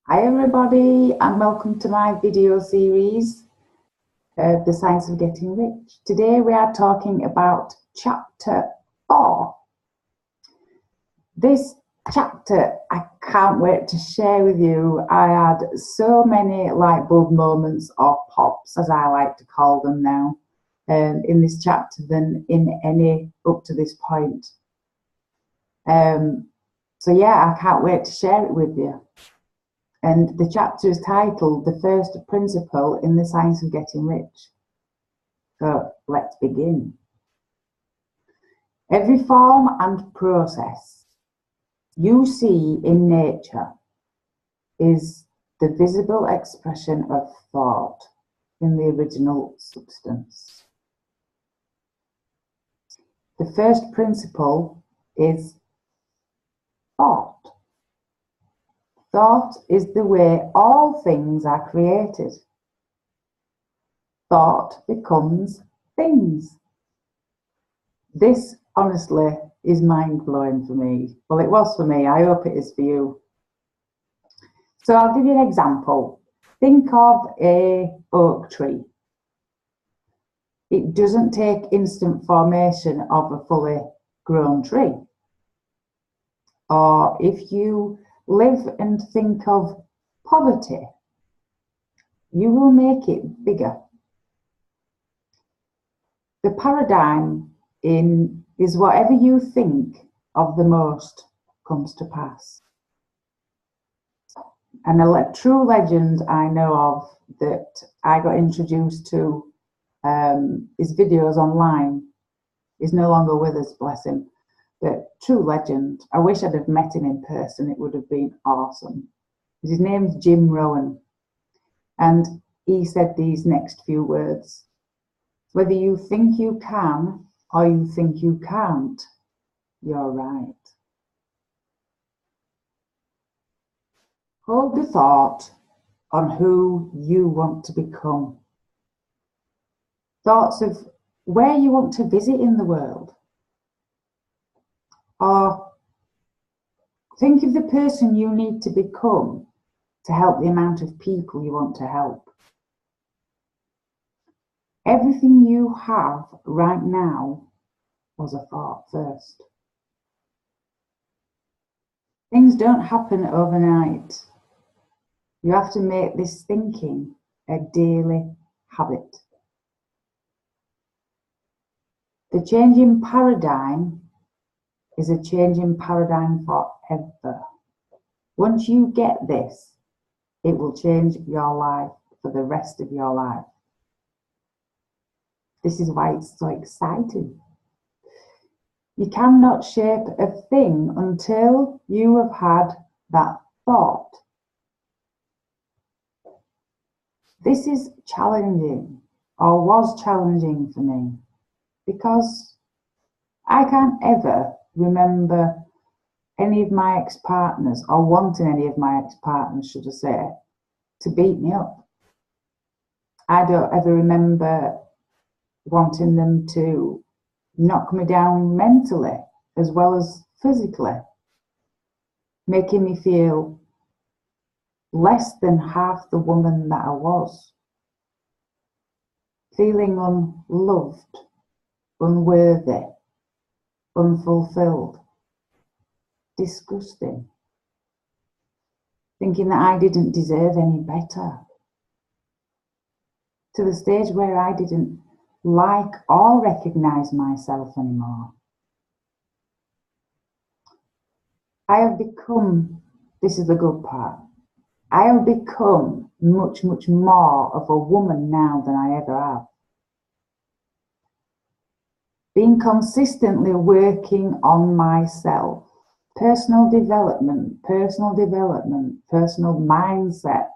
Hi everybody and welcome to my video series, The Science of Getting Rich. Today we are talking about chapter 4. This chapter I can't wait to share with you. I had so many light bulb moments, or pops as I like to call them now, in this chapter than in any up to this point. So yeah, I can't wait to share it with you. And the chapter is titled The First Principle in the Science of Getting Rich. So let's begin. Every form and process you see in nature is the visible expression of thought in the original substance. The first principle is thought. Thought is the way all things are created. Thought becomes things. This, honestly, is mind-blowing for me. Well, it was for me. I hope it is for you. So I'll give you an example. Think of an oak tree. It doesn't take instant formation of a fully grown tree. Or if you live and think of poverty, you will make it bigger. The paradigm is whatever you think of the most comes to pass. And a true legend I know of that I got introduced to his videos online. He's no longer with us, bless him. But true legend. I wish I'd have met him in person. It would have been awesome. His name's Jim Rowan. And he said these next few words. Whether you think you can or you think you can't, you're right. Hold the thought on who you want to become. Thoughts of where you want to visit in the world. Or think of the person you need to become to help the amount of people you want to help. Everything you have right now was a thought first. Things don't happen overnight. You have to make this thinking a daily habit. The change in paradigm is a change in paradigm forever. Once you get this, it will change your life for the rest of your life. This is why it's so exciting. You cannot shape a thing until you have had that thought. This is challenging, or was challenging for me, because I can't ever remember any of my ex-partners, or wanting any of my ex-partners, should I say, to beat me up. I don't ever remember wanting them to knock me down mentally as well as physically, making me feel less than half the woman that I was, feeling unloved, unworthy, unfulfilled, disgusting, thinking that I didn't deserve any better, to the stage where I didn't like or recognize myself anymore. I have become, this is the good part, I have become much, much more of a woman now than I ever have. Being consistently working on myself, personal development, personal mindset,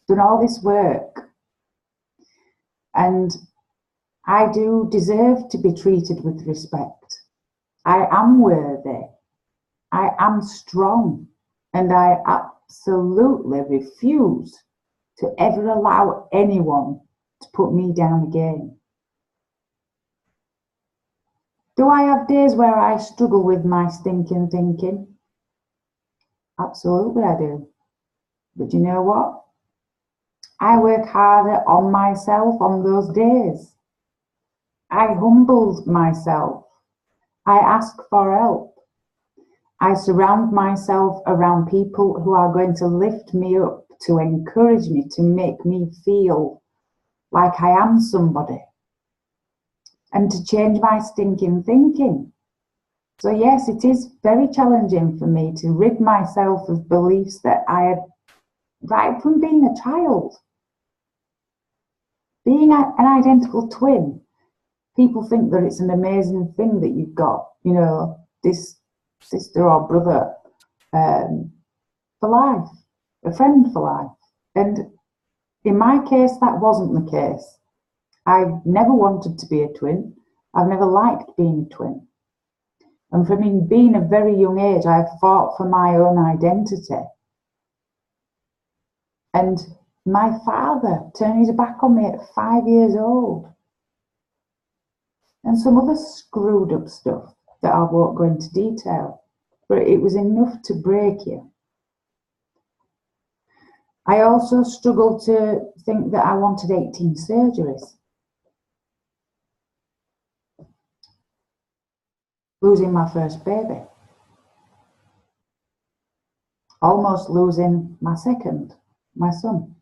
done all this work. And I do deserve to be treated with respect. I am worthy. I am strong. And I absolutely refuse to ever allow anyone to put me down again. Do I have days where I struggle with my stinking thinking? Absolutely I do. But you know what? I work harder on myself on those days. I humbled myself. I ask for help. I surround myself around people who are going to lift me up, to encourage me, to make me feel like I am somebody, and to change my stinking thinking. So yes, it is very challenging for me to rid myself of beliefs that I had right from being a child. Being an identical twin, people think that it's an amazing thing that you've got, you know, this sister or brother for life, a friend for life. And in my case, that wasn't the case. I've never wanted to be a twin. I've never liked being a twin. And from being a very young age, I've fought for my own identity. And my father turned his back on me at 5 years old. And some other screwed up stuff that I won't go into detail. But it was enough to break you. I also struggled to think that I wanted 18 surgeries. Losing my first baby. Almost losing my second, my son.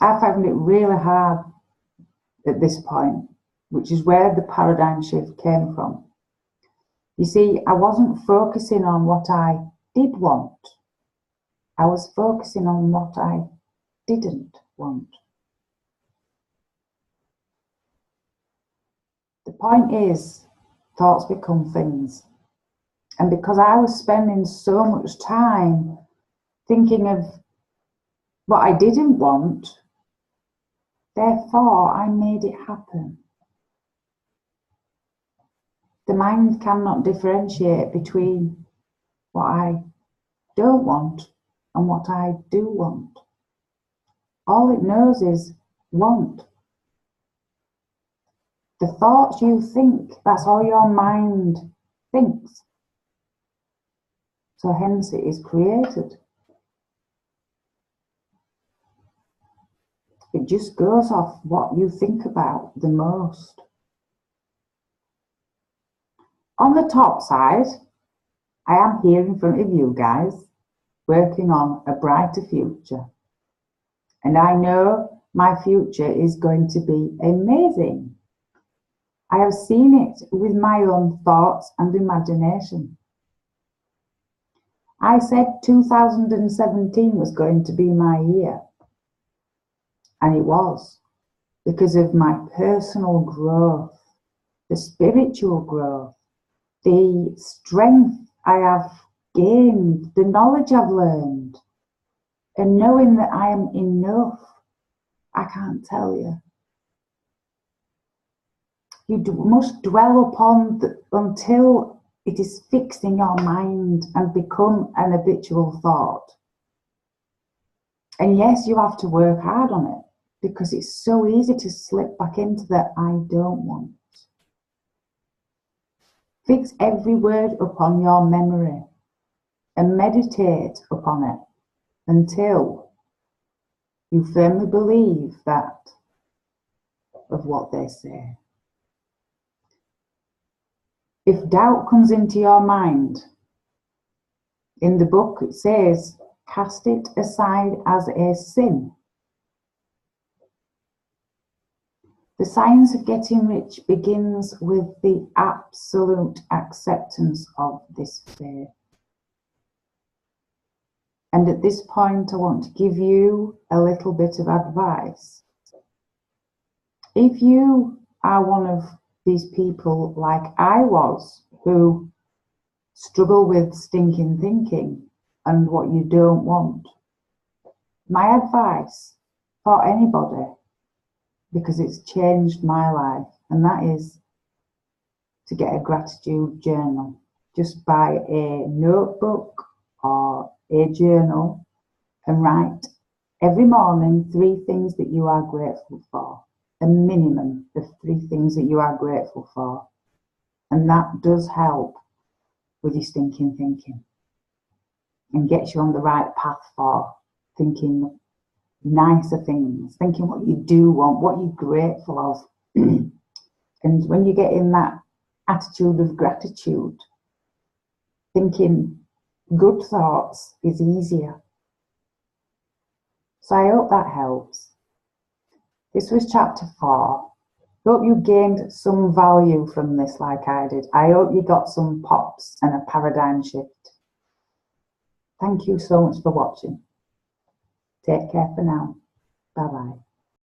I found it really hard at this point, which is where the paradigm shift came from. You see, I wasn't focusing on what I did want. I was focusing on what I didn't want. The point is, thoughts become things. And because I was spending so much time thinking of what I didn't want, therefore I made it happen. The mind cannot differentiate between what I don't want and what I do want. All it knows is want. The thoughts you think, that's all your mind thinks. So hence it is created. It just goes off what you think about the most. On the top side, I am here in front of you guys, working on a brighter future. And I know my future is going to be amazing. I have seen it with my own thoughts and imagination. I said 2017 was going to be my year. And it was, because of my personal growth, the spiritual growth, the strength I have gained, the knowledge I've learned, and knowing that I am enough. I can't tell you. You must dwell upon until it is fixed in your mind and become an habitual thought. And yes, you have to work hard on it, because it's so easy to slip back into the I don't want. Fix every word upon your memory and meditate upon it until you firmly believe that of what they say. If doubt comes into your mind, in the book it says, cast it aside as a sin. The science of getting rich begins with the absolute acceptance of this fear. And at this point, I want to give you a little bit of advice. If you are one of these people like I was, who struggle with stinking thinking and what you don't want, my advice for anybody, because it's changed my life, and that is to get a gratitude journal. Just buy a notebook or a journal and write every morning 3 things that you are grateful for, a minimum of 3 things that you are grateful for. And that does help with your stinking thinking. and gets you on the right path for thinking nicer things, thinking what you do want, what you're grateful of. And when you get in that attitude of gratitude, thinking good thoughts is easier. So I hope that helps. This was chapter 4. Hope you gained some value from this like I did. I hope you got some pops and a paradigm shift. Thank you so much for watching. Take care for now. Bye-bye.